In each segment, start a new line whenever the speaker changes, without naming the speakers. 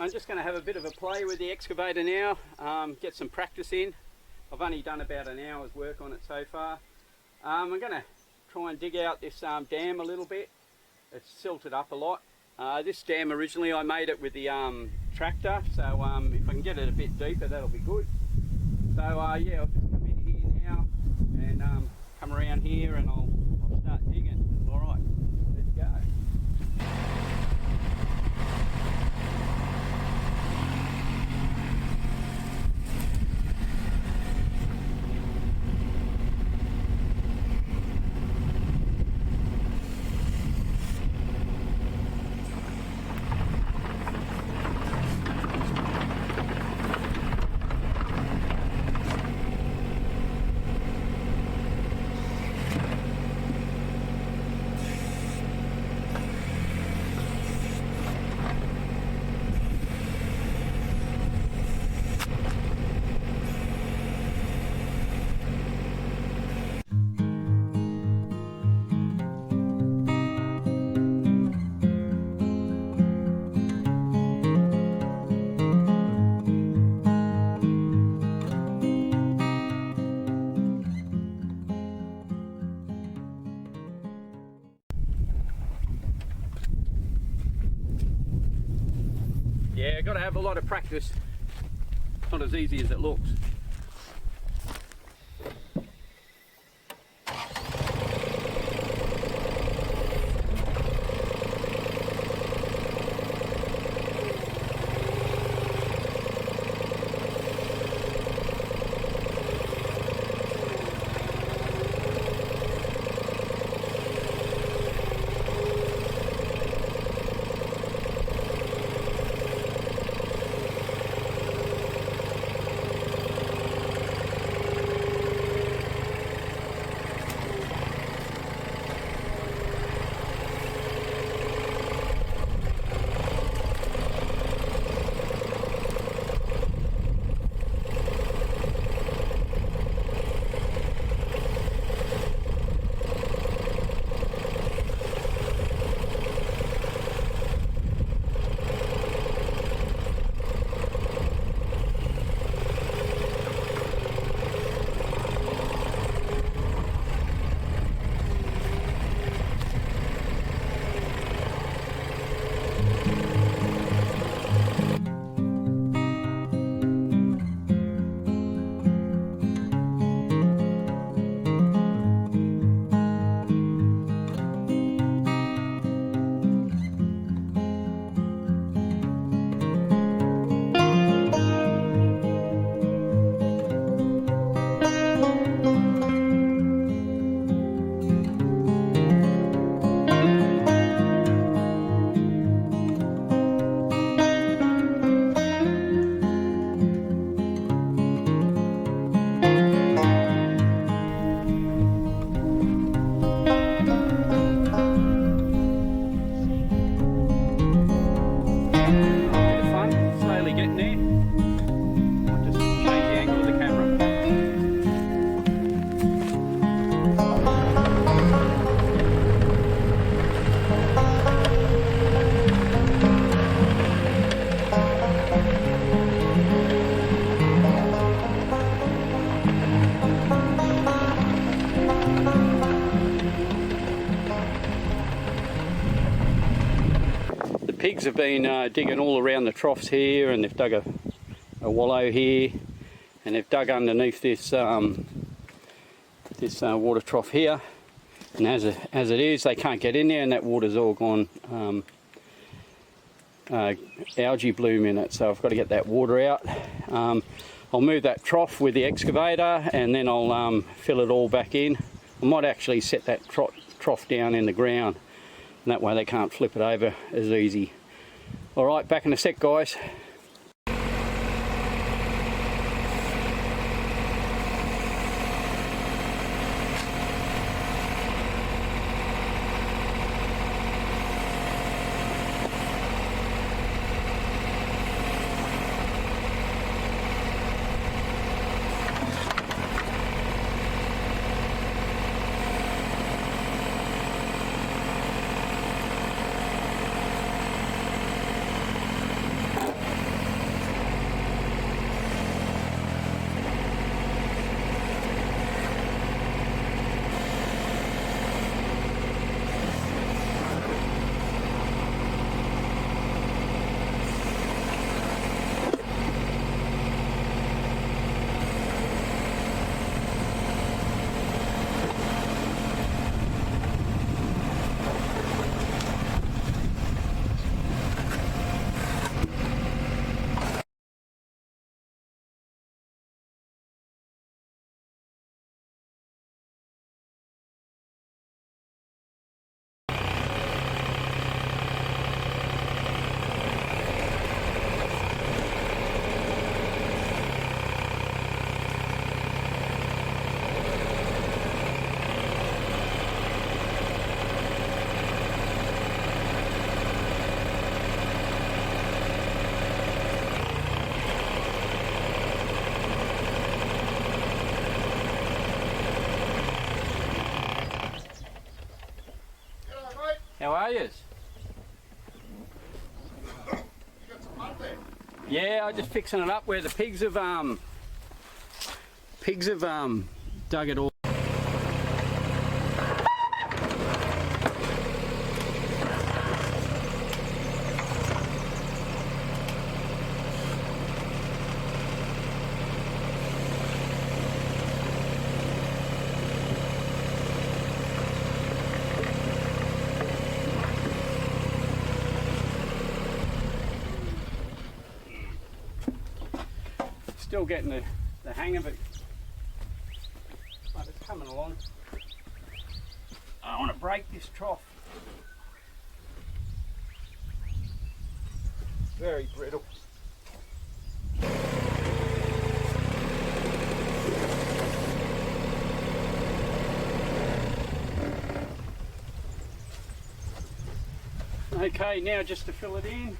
I'm just going to have a bit of a play with the excavator now, get some practice in. I've only done about an hour's work on it so far. I'm going to try and dig out this dam a little bit. It's silted up a lot. This dam originally I made it with the tractor, so if I can get it a bit deeper that'll be good. So yeah, I'll just come in here now and come around here and I'll start digging. Alright, let's go. Yeah, got to have a lot of practice. Not as easy as it looks. Pigs have been digging all around the troughs here, and they've dug a wallow here, and they've dug underneath this water trough here, and as it is they can't get in there, and that water's all gone algae bloom in it, so I've got to get that water out. I'll move that trough with the excavator and then I'll fill it all back in. I might actually set that trough down in the ground, and that way they can't flip it over as easy. Alright, back in a sec guys. are yous?
You got some mud there?
Yeah, I'm just fixing it up where the pigs have dug it all. Still getting the hang of it, but it's coming along. I want to break this trough. Very brittle. Okay, now just to fill it in.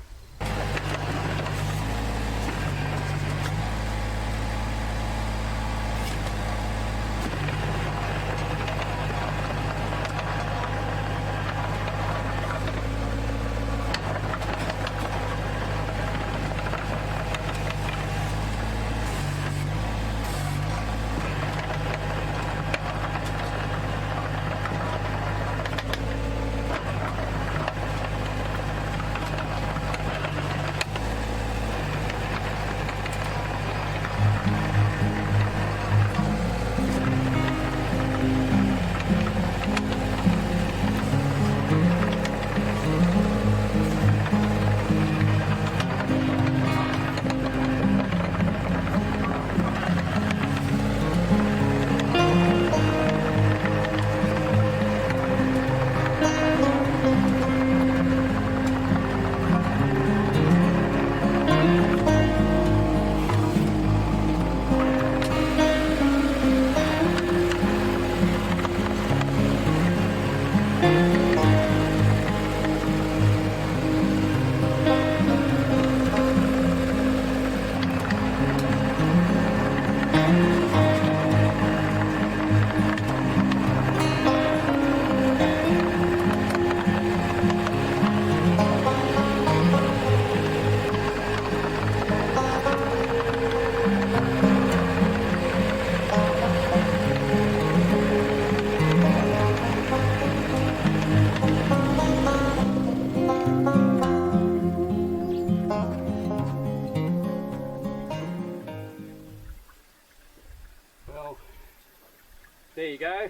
There you go.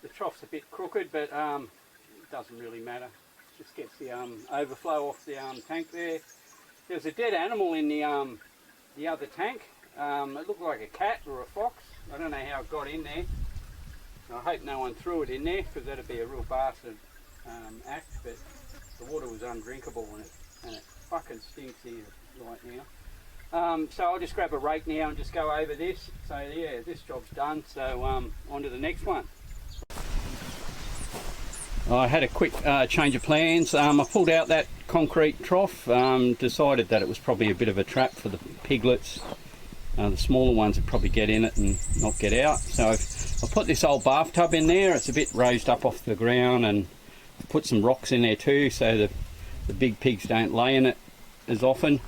The trough's a bit crooked, but it doesn't really matter. Just gets the overflow off the tank there. There's a dead animal in the other tank. It looked like a cat or a fox. I don't know how it got in there. I hope no one threw it in there, because that'd be a real bastard act. But the water was undrinkable and it fucking stinks here right now. So I'll just grab a rake now and just go over this. So yeah, this job's done, so on to the next one. I had a quick change of plans. I pulled out that concrete trough, decided that it was probably a bit of a trap for the piglets. The smaller ones would probably get in it and not get out. So I put this old bathtub in there. It's a bit raised up off the ground, and put some rocks in there too, so the big pigs don't lay in it as often.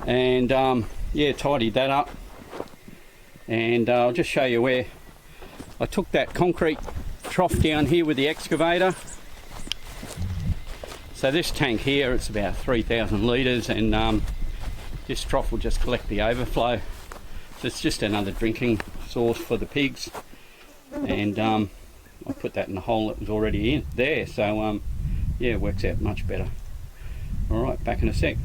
And yeah, tidied that up, and I'll just show you where I took that concrete trough down here with the excavator. So this tank here, it's about 3,000 litres, and this trough will just collect the overflow. So it's just another drinking source for the pigs, and I put that in the hole that was already in there, so yeah, it works out much better. Alright, back in a sec.